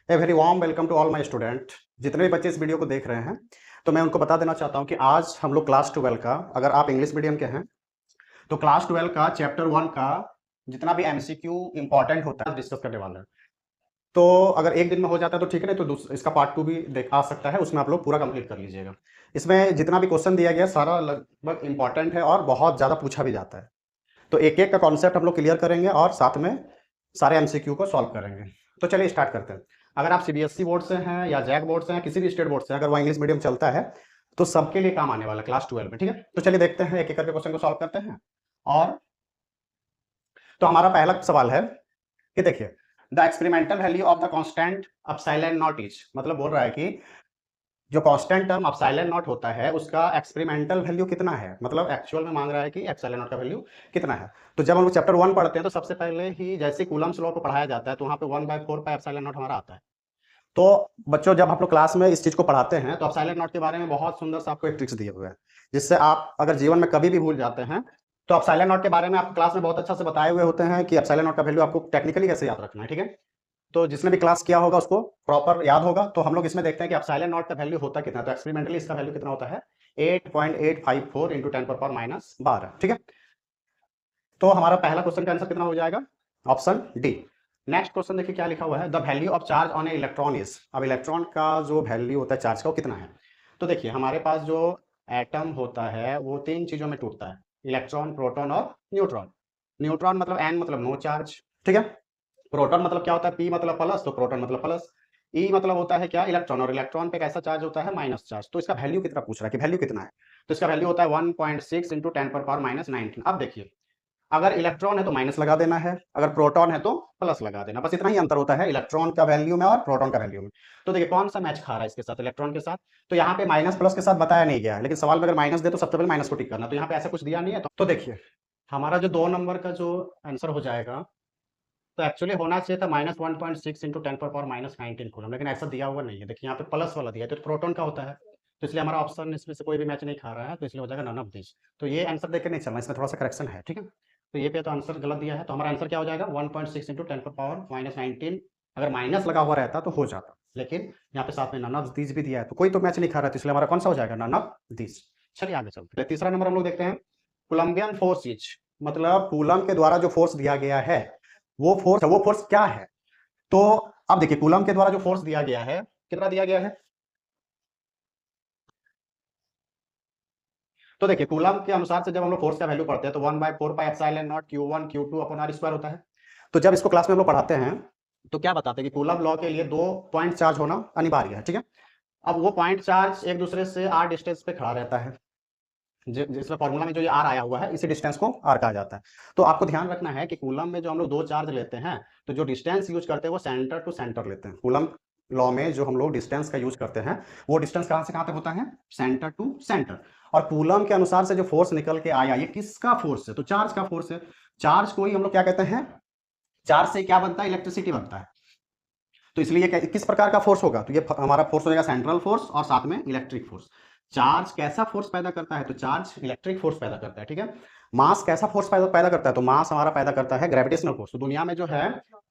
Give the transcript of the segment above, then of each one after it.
A very warm welcome to all my student. जितने भी बच्चे इस वीडियो को देख रहे हैं तो मैं उनको बता देना चाहता हूं कि आज हम लोग क्लास 12 का, अगर आप इंग्लिश मीडियम के हैं तो क्लास 12 का चैप्टर 1 का जितना भी एमसीक्यू इंपॉर्टेंट होता है डिस्कस करने वाले हैं। तो अगर एक दिन में हो जाता है तो ठीक है, नहीं तो इसका पार्ट 2 भी देख आ सकता है, उसमें आप लोग पूरा कंप्लीट कर लीजिएगा। इसमें जितना भी क्वेश्चन दिया गया सारा लगभग इंपॉर्टेंट है और बहुत ज़्यादा पूछा भी जाता है। तो एक एक का कॉन्सेप्ट हम लोग क्लियर करेंगे और साथ में सारे एमसीक्यू को सॉल्व करेंगे। तो चलिए स्टार्ट करते हैं। अगर आप सीबीएसई बोर्ड से हैं या जैक बोर्ड से हैं, किसी भी स्टेट बोर्ड से, अगर वो इंग्लिश मीडियम चलता है तो सबके लिए काम आने वाला है क्लास 12 में। ठीक है, तो चलिए देखते हैं, एक एक करके क्वेश्चन को सॉल्व करते हैं। और तो हमारा पहला सवाल है कि देखिए, the experimental value of the constant epsilon not is, मतलब बोल रहा है कि जो कांस्टेंट टर्म एप्सिलॉन नॉट होता है उसका एक्सपेरिमेंटल वैल्यू कितना है, मतलब एक्चुअल में मांग रहा है कि एप्सिलॉन नॉट का वैल्यू कितना है। तो जब हम लोग चैप्टर 1 पढ़ते हैं तो सबसे पहले ही जैसे कूलम्स लॉ को पढ़ाया जाता है तो वहां पे 1/4 पाई एप्सिलॉन नॉट हमारा आता है। तो बच्चों, जब आप लोग क्लास में इस चीज को पढ़ाते हैं तो एप्सिलॉन नॉट के बारे में बहुत सुंदर सा आपको एक ट्रिक्स दिए हुए हैं, जिससे आप अगर जीवन में कभी भी भूल जाते हैं तो एप्सिलॉन नॉट के बारे में आप क्लास में बहुत अच्छा से बताए हुए होते हैं कि एप्सिलॉन नॉट का वैल्यू आपको टेक्निकली कैसे याद रखना है। ठीक है, तो जिसने भी क्लास किया होगा उसको प्रॉपर याद होगा। तो हम लोग इसमें देखते हैं कि एप्सिलॉन नॉट का वैल्यू होता कितना है। तो एक्सपेरिमेंटली इसका वैल्यू कितना होता है, 8.854 इंटू 10⁻⁻12। ठीक है, तो हमारा पहला क्वेश्चन का आंसर कितना हो जाएगा, ऑप्शन डी। नेक्स्ट क्वेश्चन देखिए क्या लिखा हुआ है, the value of charge on A electron is. अब इलेक्ट्रॉन का जो वैल्यू होता है चार्ज का वो कितना है। तो देखिए हमारे पास जो एटम होता है वो तीन चीजों में टूटता है, इलेक्ट्रॉन, प्रोटॉन और न्यूट्रॉन। न्यूट्रॉन मतलब एन मतलब नो चार्ज। ठीक है, प्रोटॉन मतलब क्या होता है, पी मतलब प्लस, तो प्रोटॉन मतलब प्लस। ई मतलब होता है क्या, इलेक्ट्रॉन, और इलेक्ट्रॉन पे कैसा चार्ज होता है, माइनस चार्ज। तो इसका वैल्यू कितना पूछ रहा है कि वैल्यू कितना है, तो इसका वैल्यू होता है 1.6 इंटू 10⁻⁻19। अब देखिए, अगर इलेक्ट्रॉन है तो माइनस लगा देना है, अगर प्रोटॉन है तो प्लस लगा देना, बस इतना ही अंतर होता है इलेक्ट्रॉन का वैल्यू में और प्रोटॉन का वैल्यू में। तो देखिए कौन सा मैच खा रहा है इसके साथ, इलेक्ट्रॉन के साथ। तो यहाँ पे माइनस प्लस के साथ बताया नहीं गया है, लेकिन सवाल में अगर माइनस दे तो सबसे पहले माइनस को टिक करना। तो यहाँ पे ऐसा कुछ दिया नहीं है। तो देखिए हमारा जो 2 नंबर का जो आंसर हो जाएगा, तो एक्चुअली होना चाहिए था -1.6 इंटू 10⁻⁻19 कूलम, लेकिन ऐसा दिया हुआ नहीं है। देखिए यहाँ पे प्लस वाला दिया है तो प्रोटॉन का होता है, तो इसलिए हमारा ऑप्शन इसमें से कोई भी मैच नहीं खा रहा है, तो इसलिए हो जाएगा नन ऑफ दिस। तो ये आंसर देख के नहीं चलना, इसमें थोड़ा सा करेक्शन है। ठीक है, तो ये पे तो आंसर गलत दिया है, तो हमारा आंसर क्या हो जाएगा 1.6 इंटू 10⁻⁻19। अगर माइनस लगा हुआ रहता तो हो जाता, लेकिन यहाँ पे साथ में नन ऑफ दिस भी दिया है तो कोई तो मैच नहीं खा रहा है, तो इसलिए हमारा कौन सा हो जाएगा, नन ऑफ दिस। चलिए आगे चलते हैं। तीसरा नंबर हम लोग देखते हैं, कोलंबियन फोर्स इज, मतलब कूलम के द्वारा जो फोर्स दिया गया है वो फोर्स क्या है। तो अब देखिए कूलम के द्वारा जो फोर्स दिया गया है कितना दिया गया है, तो देखिए कूलम के अनुसार से जब हम लोग फोर्स का वैल्यू पढ़ते हैं तो 1/4 pi epsilon not Q1 Q2 upon R square होता है। तो जब इसको क्लास में हम लोग पढ़ाते हैं तो क्या बताते हैं कि कूलम लॉ के लिए 2 पॉइंट चार्ज होना अनिवार्य है। ठीक है, अब वो पॉइंट चार्ज एक दूसरे से r डिस्टेंस पे खड़ा रहता है, जिसमें फॉर्मूला में जो ये r आया हुआ है इसी डिस्टेंस को r कहा जाता है। तो आपको ध्यान रखना है कि कूलम में जो हम लोग दो चार्ज लेते हैं तो जो डिस्टेंस यूज करते हैं वो सेंटर टू सेंटर लेते हैं। कूलम लॉ में जो हम लोग डिस्टेंस का यूज करते हैं वो डिस्टेंस कहां से कहां तक होता है, सेंटर टू सेंटर। और कूलम के अनुसार से जो फोर्स निकल के आया ये किसका फोर्स है, तो चार्ज का फोर्स है। चार्ज को ही हम लोग क्या कहते हैं, चार्ज से क्या बनता है, इलेक्ट्रिसिटी बनता है। तो इसलिए किस प्रकार का फोर्स होगा, तो ये हमारा फोर्स हो जाएगा सेंट्रल फोर्स और साथ में इलेक्ट्रिक फोर्स। चार्ज कैसा फोर्स पैदा करता है, तो चार्ज इलेक्ट्रिक फोर्स पैदा करता है। ठीक है, मास कैसा फोर्स पैदा करता है, तो मास हमारा पैदा करता है ग्रेविटेशनल फोर्स। तो दुनिया में जो है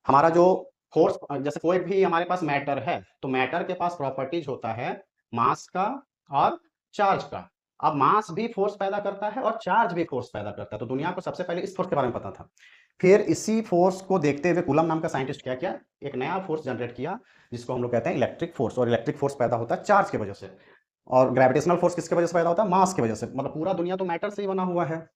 हमारा जो फोर्स, जैसे कोई भी हमारे पास मैटर है तो मैटर के पास प्रॉपर्टीज होता है मास का और चार्ज का। अब मास भी फोर्स पैदा करता है और चार्ज भी फोर्स पैदा करता है। तो दुनिया को सबसे पहले इस फोर्स के बारे में पता था। फिर इसी फोर्स को देखते हुए कूलम नाम का साइंटिस्ट क्या किया, एक नया फोर्स जनरेट किया जिसको हम लोग कहते हैं इलेक्ट्रिक फोर्स। और इलेक्ट्रिक फोर्स पैदा होता है चार्ज की वजह से, और ग्रेविटेशनल फोर्स किसकी वजह से पैदा होता है, मास की वजह से। मतलब पूरा दुनिया तो मैटर से ही बना हुआ है,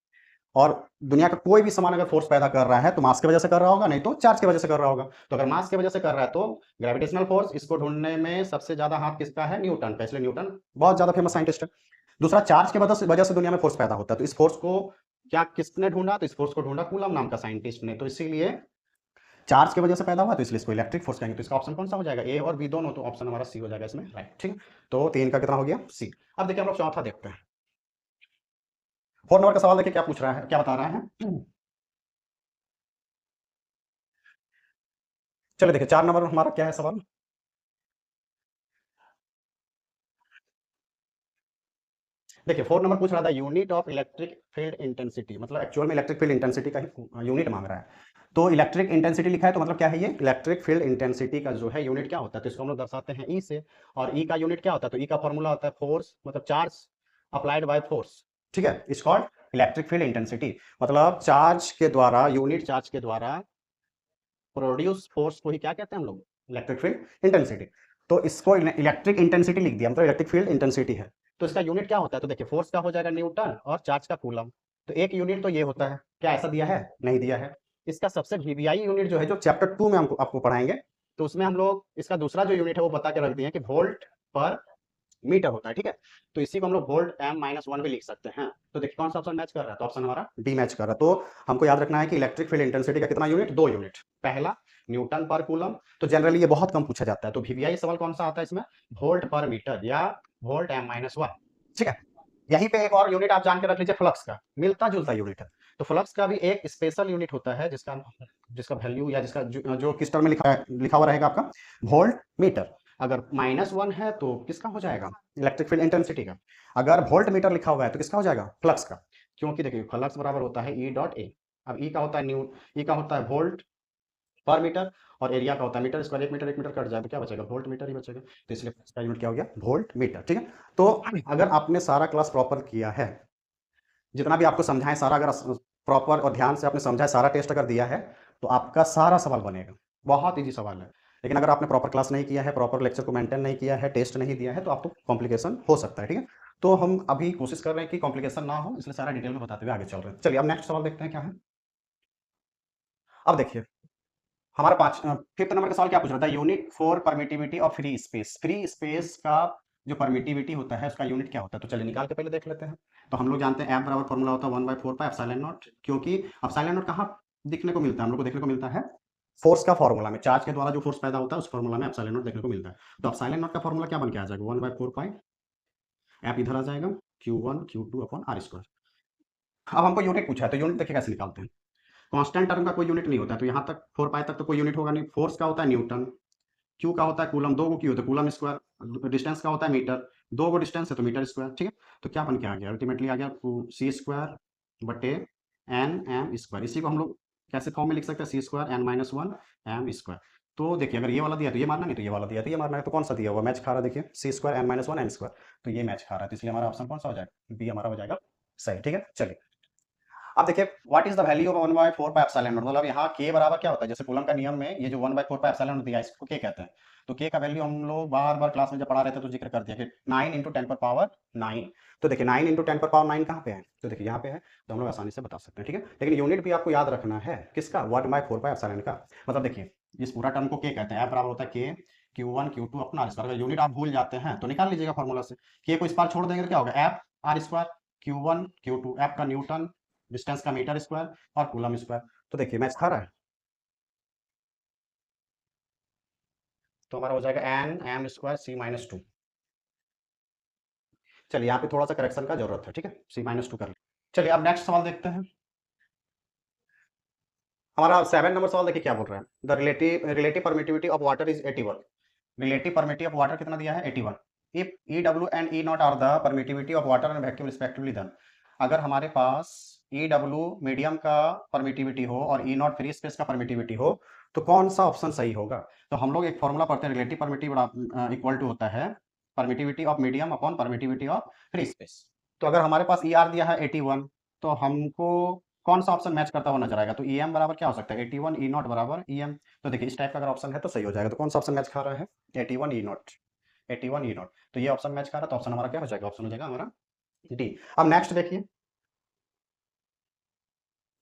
और दुनिया का कोई भी सामान अगर फोर्स पैदा कर रहा है तो मास की वजह से कर रहा होगा, नहीं तो चार्ज की वजह से कर रहा होगा। तो अगर मास की वजह से कर रहा है तो ग्रेविटेशनल फोर्स, इसको ढूंढने में सबसे ज्यादा हाथ किसका है, न्यूटन का, इसलिए न्यूटन बहुत ज्यादा फेमस साइंटिस्ट है। दूसरा, चार्ज की वजह से दुनिया में फोर्स पैदा होता है, तो इस फोर्स को क्या किसने ढूंढा, तो इस फोर्स को ढूंढा कूलम नाम का साइंटिस्ट ने। तो इसीलिए चार्ज की वजह से पैदा हुआ तो इसलिए इसको इलेक्ट्रिक फोर्स कहेंगे। तो इसका ऑप्शन कौन सा हो जाएगा, ए और बी दोनों, तो ऑप्शन हमारा सी हो जाएगा इसमें, राइट। ठीक, तो 3 का कितना हो गया, सी। अब देखिए हम लोग चौथा देखते हैं। 4 नंबर का सवाल देखिए क्या पूछ रहा है, क्या बता रहा है। चलिए देखिए 4 नंबर हमारा क्या है सवाल। देखिए 4 नंबर पूछ रहा था unit of electric field intensity, मतलब एक्चुअल में इलेक्ट्रिक फील्ड इंटेंसिटी का ही यूनिट मांग रहा है। तो इलेक्ट्रिक इंटेंसिटी लिखा है तो मतलब क्या है, ये इलेक्ट्रिक फील्ड इंटेंसिटी का जो है यूनिट क्या होता है, तो इसको हम लोग दर्शाते हैं ई से। और ई का यूनिट क्या होता है, तो ई का फॉर्मूला होता है फोर्स, मतलब चार्ज अप्लाइड बाय फोर्स, ठीक है, it's called electric field intensity. मतलब चार्ज के द्वारा, यूनिट चार्ज के द्वारा प्रोड्यूस फोर्स को ही क्या कहते हैं हम लोग, इलेक्ट्रिक फील्ड इंटेंसिटी। तो इसको इलेक्ट्रिक इंटेंसिटी लिख दिया, मतलब इलेक्ट्रिक फील्ड इंटेंसिटी है। तो इसका यूनिट क्या होता है, तो देखिए फोर्स का हो जाएगा न्यूटन और चार्ज का कूलम। तो एक यूनिट तो ये होता है, क्या ऐसा दिया है, नहीं दिया है। इसका सबसे वीवीआई यूनिट जो है, जो चैप्टर 2 में हमको आपको पढ़ाएंगे, तो उसमें हम लोग इसका दूसरा जो यूनिट है वो बता के रख दिए कि वोल्ट पर मीटर होता है, ठीक है। तो इसी को हम लोग वोल्ट m-1 भी लिख सकते हैं। तो देखिए कौन सा ऑप्शन मैच कर रहा है, तो ऑप्शन हमारा डी मैच कर रहा है। तो हमको याद रखना है कि इलेक्ट्रिक फील्ड इंटेंसिटी का कितना यूनिट, 2 यूनिट। पहला न्यूटन पर कूलम, तो जनरली ये बहुत कम पूछा जाता है। तो वीवीआई सवाल कौन सा आता है इसमें, वोल्ट पर मीटर या वोल्ट m-1, ठीक है। यहीं पे एक और यूनिट आप जान के रख लीजिए, फ्लक्स का मिलता जुलता यूनिट है। तो फ्लक्स का भी एक स्पेशल यूनिट होता है जिसका जिसका वैल्यू या जिसका जो किस टर्म में लिखा हुआ रहेगा आपका, वोल्ट मीटर। अगर -1 है तो किसका हो जाएगा, इलेक्ट्रिक फील्ड इंटेंसिटी का। अगर वोल्ट मीटर लिखा हुआ है तो किसका हो जाएगा, फ्लक्स का। क्योंकि देखिए फ्लक्स बराबर होता है ई डॉट ए। अब ई का होता है ई का होता है वोल्ट पर मीटर, और एरिया का होता है मीटर स्क्वायर। एक मीटर कट जाए तो क्या बचेगा, वोल्ट मीटर ही बचेगा। तो इसलिए इसका यूनिट क्या हो गया, वोल्ट मीटर, ठीक है। तो अगर आपने सारा क्लास प्रॉपर किया है, जितना भी आपको समझाएं सारा, अगर प्रॉपर और ध्यान से आपने समझा है, सारा टेस्ट अगर दिया है, तो आपका सारा सवाल बनेगा। बहुत ईजी सवाल है। लेकिन अगर आपने प्रॉपर क्लास नहीं किया है, प्रॉपर लेक्चर को मेंटेन नहीं किया है, टेस्ट नहीं दिया है, तो आपको कॉम्प्लिकेशन हो सकता है, ठीक है। तो हम अभी कोशिश कर रहे हैं कि कॉम्प्लिकेशन ना हो, इसलिए सारा डिटेल में बताते हुए आगे चल रहे हैं। चलिए अब नेक्स्ट सवाल देखते हैं क्या है। अब देखिए हमारा 5th नंबर का सवाल क्या पूछ रहा था, unit for permittivity of free space. Free space का जो परमिटिविटी होता है उसका यूनिट क्या होता है, तो चलिए निकाल के पहले देख लेते हैं। तो हम लोग जानते हैं एफ बराबर फॉर्मूला होता है 1/4 पाई एप्सिलॉन नॉट। क्योंकि एप्सिलॉन नॉट कहाँ दिखने को मिलता है, हम लोग को देखने को मिलता है फोर्स का फॉर्मूला में, चार्ज के द्वारा जो फोर्स पैदा होता है उस फॉर्मूला में एप्सिलॉन नॉट देखने को मिलता है। तो एप्सिलॉन नॉट का फॉर्मूला क्या बन के आ जाएगा, 1/4 पाई एफ इधर आ जाएगा Q1 Q2 upon R square. अब हमको यूनिट पूछा है, तो यूनिट देखिए कैसे निकालते हैं। कांस्टेंट टर्म का कोई यूनिट नहीं होता है, तो यहाँ तक 4 पाई तक तो कोई यूनिट होगा नहीं। फोर्स का होता है न्यूटन, क्यू का होता है कूलम, 2 को क्यू होता है कूलम स्क्वायर, डिस्टेंस का होता है मीटर, 2 को डिस्टेंस है तो मीटर स्क्वायर, ठीक है। तो क्या बन के आ गया, अल्टीमेटली आ गया सी स्क्वायर बटे एन एम स्क्वायर। इसी को हम लोग कैसे फॉर्म में लिख सकते हैं, सी स्क्वायर n-1 एम स्क्वायर। तो देखिए अगर ये वाला दिया तो ये मारना, नहीं तो ये वाला दिया तो ये मारना है। तो कौन सा दिया हुआ मैच खा रहा है, देखिए सी स्क्वायर n-1 एम स्क्वायर, तो ये मैच खा रहा है। तो इसलिए हमारा ऑप्शन कौन सा हो जाएगा, बी हमारा हो जाएगा सही, ठीक है। चलिए अब देखिए what is the value of 1/4 pi epsilon not. मतलब यहाँ के बराबर क्या होता है, जैसे कूलम का नियम में ये जो 1/4 पाई एप्सिलॉन नॉट दिया है इसको के कहते हैं। तो के का वैल्यू हम लोग बार बार क्लास में जब पढ़ा रहे थे तो जिक्र कर दिया कि 9 × 10⁻9। तो देखिए 9 × 10⁻9 कहाँ पे है, तो देखिए यहाँ पे है, तो हम लोग आसानी से बता सकते हैं, ठीक है। लेकिन यूनिट भी आपको याद रखना है किसका, 1/4 पाई एप्सिलॉन का। मतलब देखिए इस पूरा टर्म को के कहते हैं, एफ बराबर होता है के Q1 Q2 अपना R स्क्वायर। अगर यूनिट आप भूल जाते हैं तो निकाल लीजिएगा फॉर्मूला से, के को इस बार छोड़ देंगे तो क्या होगा, F R square Q1 Q2, F का न्यूटन, डिस्टेंस का मीटर स्क्वायर और कूलम स्क्वायर। तो देखिए मैच खा रहा है, तो हमारा हो जाएगा n m स्क्वायर c-2। चलिए यहाँ पे थोड़ा सा करेक्शन का जरूरत है, ठीक है, c-2 कर ले। चलिए अब नेक्स्ट सवाल देखते हैं। हमारा 7 नंबर सवाल देखिए क्या बोल रहा है, the relative permittivity of water is 81। Relative permittivity of water कितना दिया है, 81। If EW and E naught are the permittivity of water and vacuum respectively, then अगर हमारे पास EW मीडियम का परमिटिविटी हो और E नॉट फ्री स्पेस का परमिटिविटी हो, तो कौन सा ऑप्शन सही होगा। तो हम लोग एक फॉर्मूला पढ़ते हैं, रिलेटिव परमिटिविटी इक्वल टू होता है permittivity of medium upon permittivity of free space. तो अगर हमारे पास ER दिया है 81, तो हमको कौन सा ऑप्शन मैच करता हुआ नजर आएगा, तो EM बराबर क्या हो सकता है, 81 E नॉट बराबर EM। तो देखिए इस टाइप का अगर ऑप्शन है तो सही हो जाएगा। तो कौन सा ऑप्शन मैच खा रहा है, 81 E नॉट, 81 E नॉट। तो ये ऑप्शन मैच कर रहा है, तो ऑप्शन हमारा क्या हो जाएगा, ऑप्शन हो जाएगा हमारा डी। अब नेक्स्ट देखिए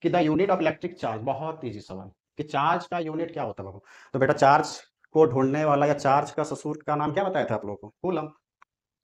कि the unit of electric charge, बहुत इजी सवाल, कि चार्ज का यूनिट क्या होता है बाबू। तो बेटा चार्ज को ढूंढने वाला या चार्ज का ससुर का नाम क्या बताया था आप लोगों को, कूलम।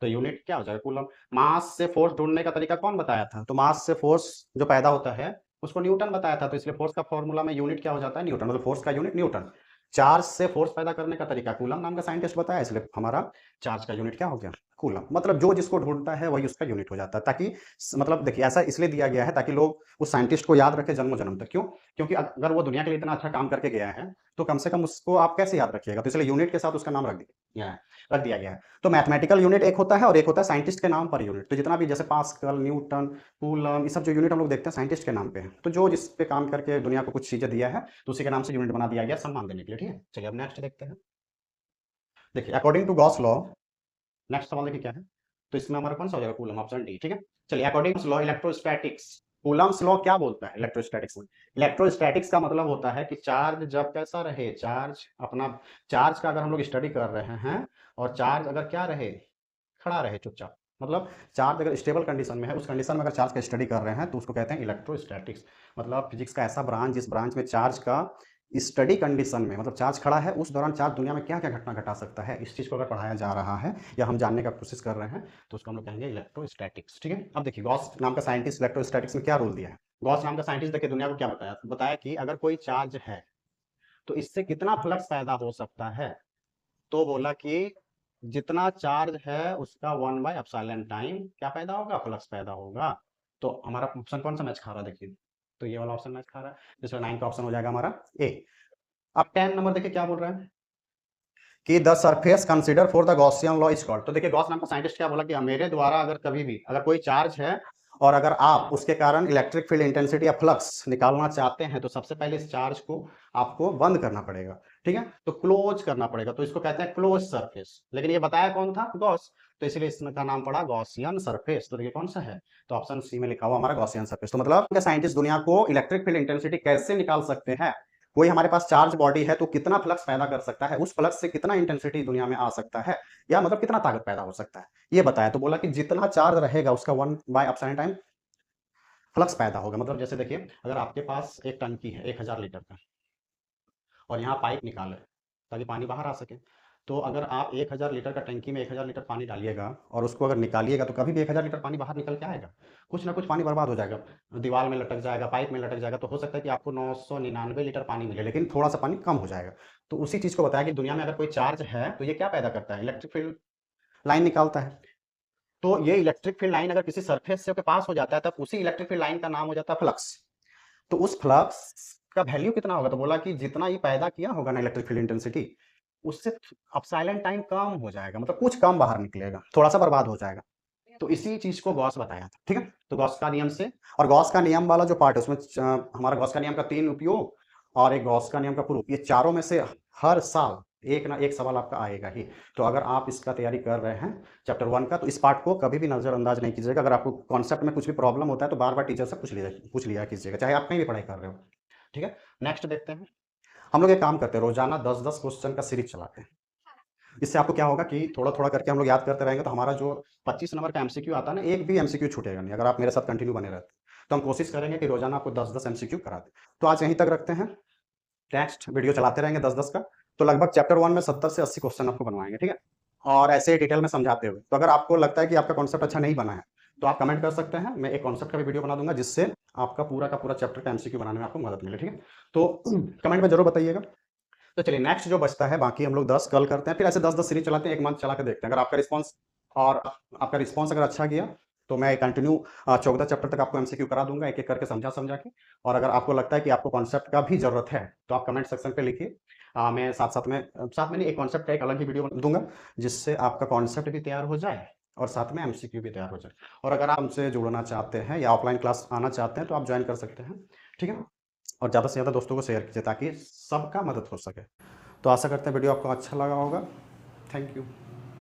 तो यूनिट क्या हो जाएगा, कूलम। मास से फोर्स ढूंढने का तरीका कौन बताया था, तो मास से फोर्स जो पैदा होता है उसको न्यूटन बताया था। तो इसलिए फोर्स का फॉर्मूला में यूनिट क्या हो जाता है, न्यूटन। मतलब फोर्स का यूनिट न्यूटन। चार्ज से फोर्स पैदा करने का तरीका कूलम नाम का साइंटिस्ट बताया, इसलिए हमारा चार्ज का यूनिट क्या हो गया, कूलम, मतलब जो जिसको ढूंढता है वही उसका यूनिट हो जाता है, ताकि मतलब देखिए ऐसा इसलिए दिया गया है ताकि लोग उस साइंटिस्ट को याद रखें जन्मों जन्म तक। क्यों? क्योंकि अगर वो दुनिया के लिए इतना अच्छा काम करके गया है तो कम से कम उसको आप कैसे याद रखिएगा, तो इसलिए यूनिट के साथ उसका नाम रख दिया गया है। तो मैथमेटिकल यूनिट एक होता है और एक होता है साइंटिस्ट के नाम पर यूनिट। तो जितना भी जैसे पास्कल, न्यूटन, कूलम, ये सब जो यूनिट हम लोग देखते हैं साइंटिस्ट के नाम पे है। तो जो जिस पे काम करके दुनिया को कुछ चीजें दिया है तो उसी के नाम से यूनिट बना दिया गया सम्मान देने के लिए। ठीक है, चलिए अब नेक्स्ट देखते हैं। देखिए according to Gauss law, next सवाल देखिए क्या है। तो इसमें हमारा कौन सा हो जाएगा? Coulomb, option D. ठीक है, चलिए according to law electrostatics, Coulomb's law क्या बोलता है इलेक्ट्रोस्टैटिक्स में? इलेक्ट्रोस्टैटिक्स का मतलब होता है कि चार्ज जब कैसा रहे, चार्ज अपना, चार्ज का अगर हम लोग स्टडी कर रहे हैं और चार्ज अगर क्या रहे, खड़ा रहे चुपचाप, मतलब चार्ज अगर स्टेबल कंडीशन में है, उस कंडीशन में अगर चार्ज का स्टडी कर रहे हैं तो उसको कहते हैं इलेक्ट्रोस्टैटिक्स। मतलब फिजिक्स का ऐसा ब्रांच जिस ब्रांच में चार्ज का स्टडी कंडीशन में, मतलब चार्ज खड़ा है, उस दौरान चार्ज दुनिया में क्या क्या घटना घटा सकता है, इस चीज़ को अगर पढ़ाया जा रहा है या हम जानने का कोशिश कर रहे हैं तो उसको हम लोग कहेंगे इलेक्ट्रोस्टैटिक्स। ठीक है, अब देखिए गॉस नाम का साइंटिस्ट इलेक्ट्रोस्टैटिक्स में क्या रूल दिया है। गॉस नाम का साइंटिस्ट देखिए दुनिया को क्या बताया कि अगर कोई चार्ज है तो इससे कितना फ्लक्स पैदा हो सकता है। तो बोला कि जितना चार्ज है उसका 1/एप्सिलॉन टाइम क्या पैदा होगा, फ्लक्स पैदा होगा। तो हमारा ऑप्शन कौन सा मैच खा रहा है देखिए, तो ये वाला ऑप्शन मैच खा रहा है, जिसमें 9 का ऑप्शन हो जाएगा हमारा ए। अब 10 नंबर देखिए क्या बोल रहा है कि the surface consider for the Gaussian law is called. तो देखिए गॉस नाम का साइंटिस्ट क्या बोला कि मेरे द्वारा अगर कभी भी अगर कोई चार्ज है और अगर आप उसके कारण इलेक्ट्रिक फील्ड इंटेंसिटी या फ्लक्स निकालना चाहते हैं तो सबसे पहले इस चार्ज को आपको बंद करना पड़ेगा। ठीक है, तो क्लोज करना पड़ेगा, तो इसको कहते हैं क्लोज सरफेस। लेकिन ये बताया कौन था? गॉस, तो इसलिए इसका नाम पड़ा गॉसियन सरफेस। तो देखिए कौन सा है, तो ऑप्शन सी में लिखा हुआ हमारा गॉसियन सरफेस। तो मतलब साइंटिस्ट दुनिया को इलेक्ट्रिक फील्ड इंटेंसिटी कैसे निकाल सकते हैं, कोई हमारे पास चार्ज बॉडी है तो कितना फ्लक्स पैदा कर सकता है, उस फ्लक्स से कितना इंटेंसिटी दुनिया में आ सकता है, या मतलब कितना ताकत पैदा हो सकता है, ये बताया। तो बोला कि जितना चार्ज रहेगा उसका 1/एप्सिलॉन टाइम फ्लक्स पैदा होगा। मतलब जैसे देखिए अगर आपके पास एक टंकी है 1000 लीटर का और यहाँ पाइप निकाले ताकि पानी बाहर आ सके, तो अगर आप 1000 लीटर का टंकी में 1000 लीटर पानी डालिएगा और उसको अगर निकालिएगा तो कभी भी 1000 लीटर पानी बाहर निकल के आएगा, कुछ ना कुछ पानी बर्बाद हो जाएगा, दीवार में लटक जाएगा, पाइप में लटक जाएगा। तो हो सकता है कि आपको 999 लीटर पानी मिले लेकिन थोड़ा सा पानी कम हो जाएगा। तो उसी चीज़ को बताया कि दुनिया में अगर कोई चार्ज है तो ये क्या पैदा करता है, इलेक्ट्रिक फील्ड लाइन निकालता है। तो ये इलेक्ट्रिक फील्ड लाइन अगर किसी सरफेस से के पास हो जाता है तब उसी इलेक्ट्रिक फील्ड लाइन का नाम हो जाता है फ्लक्स। तो उस फ्लक्स का वैल्यू कितना होगा, तो बोला कि जितना ये पैदा किया होगा ना इलेक्ट्रिक फील्ड इंटेंसिटी, उससे एप्सिलॉन टाइम कम हो जाएगा, मतलब कुछ कम बाहर निकलेगा, थोड़ा सा बर्बाद हो जाएगा। तो इसी चीज को गॉस बताया था। ठीक है, तो गॉस का नियम से, और गॉस का नियम वाला जो पार्ट है उसमें हमारा गॉस का नियम का 3 उपयोग और एक गॉस का नियम का प्रूफ, ये चारों में से हर साल एक ना एक सवाल आपका आएगा ही। तो अगर आप इसका तैयारी कर रहे हैं चैप्टर 1 का, तो इस पार्ट को कभी भी नजरअंदाज नहीं कीजिएगा। अगर आपको कॉन्सेप्ट में कुछ भी प्रॉब्लम होता है तो बार बार टीचर से पूछ लिया कीजिएगा, चाहे आप कहीं भी पढ़ाई कर रहे हो। ठीक है, नेक्स्ट देखते हैं। हम लोग एक काम करते हैं, रोजाना 10-10 क्वेश्चन का सीरीज चलाते हैं। इससे आपको क्या होगा कि थोड़ा थोड़ा करके हम लोग याद करते रहेंगे तो हमारा जो 25 नंबर का एमसीक्यू आता है ना, एक भी एमसीक्यू छूटेगा नहीं अगर आप मेरे साथ कंटिन्यू बने रहते। तो हम कोशिश करेंगे कि रोजाना आपको 10-10 एमसीक्यू करा दें। तो आज यहीं तक रखते हैं, नेक्स्ट वीडियो चलाते रहेंगे 10-10 का। तो लगभग चैप्टर 1 में 70 से 80 क्वेश्चन आपको बनवाएंगे। ठीक है, और ऐसे डिटेल में समझाते हुए। तो अगर आपको लगता है कि आपका कॉन्सेप्ट अच्छा नहीं बना है तो आप कमेंट कर सकते हैं, मैं एक कॉन्सेप्ट का भी वीडियो बना दूंगा जिससे आपका पूरा का पूरा चैप्टर का एमसीक्यू बनाने में आपको मदद मिले। ठीक है, तो कमेंट में जरूर बताइएगा। तो चलिए नेक्स्ट जो बचता है, बाकी हम लोग 10 कल करते हैं, फिर ऐसे 10-10 सीरीज चलाते हैं, एक मंथ चला के देखते हैं। अगर आपका रिस्पॉन्स अगर अच्छा गया तो मैं कंटिन्यू 14 चैप्टर तक आपको एमसीक्यू करा दूंगा, एक एक करके समझा समझा के। और अगर आपको लगता है कि आपको कॉन्सेप्ट का भी जरूरत है तो आप कमेंट सेक्शन पे लिखिए। मैं साथ में नहीं, एक कॉन्सेप्ट का एक अलग ही वीडियो दूंगा जिससे आपका कॉन्सेप्ट भी तैयार हो जाए और साथ में एमसीक्यू भी तैयार हो जाए। और अगर आप हमसे जुड़ना चाहते हैं या ऑफलाइन क्लास आना चाहते हैं तो आप ज्वाइन कर सकते हैं। ठीक है, और ज़्यादा से ज़्यादा दोस्तों को शेयर कीजिए ताकि सबका मदद हो सके। तो आशा करते हैं वीडियो आपको अच्छा लगा होगा। Thank you.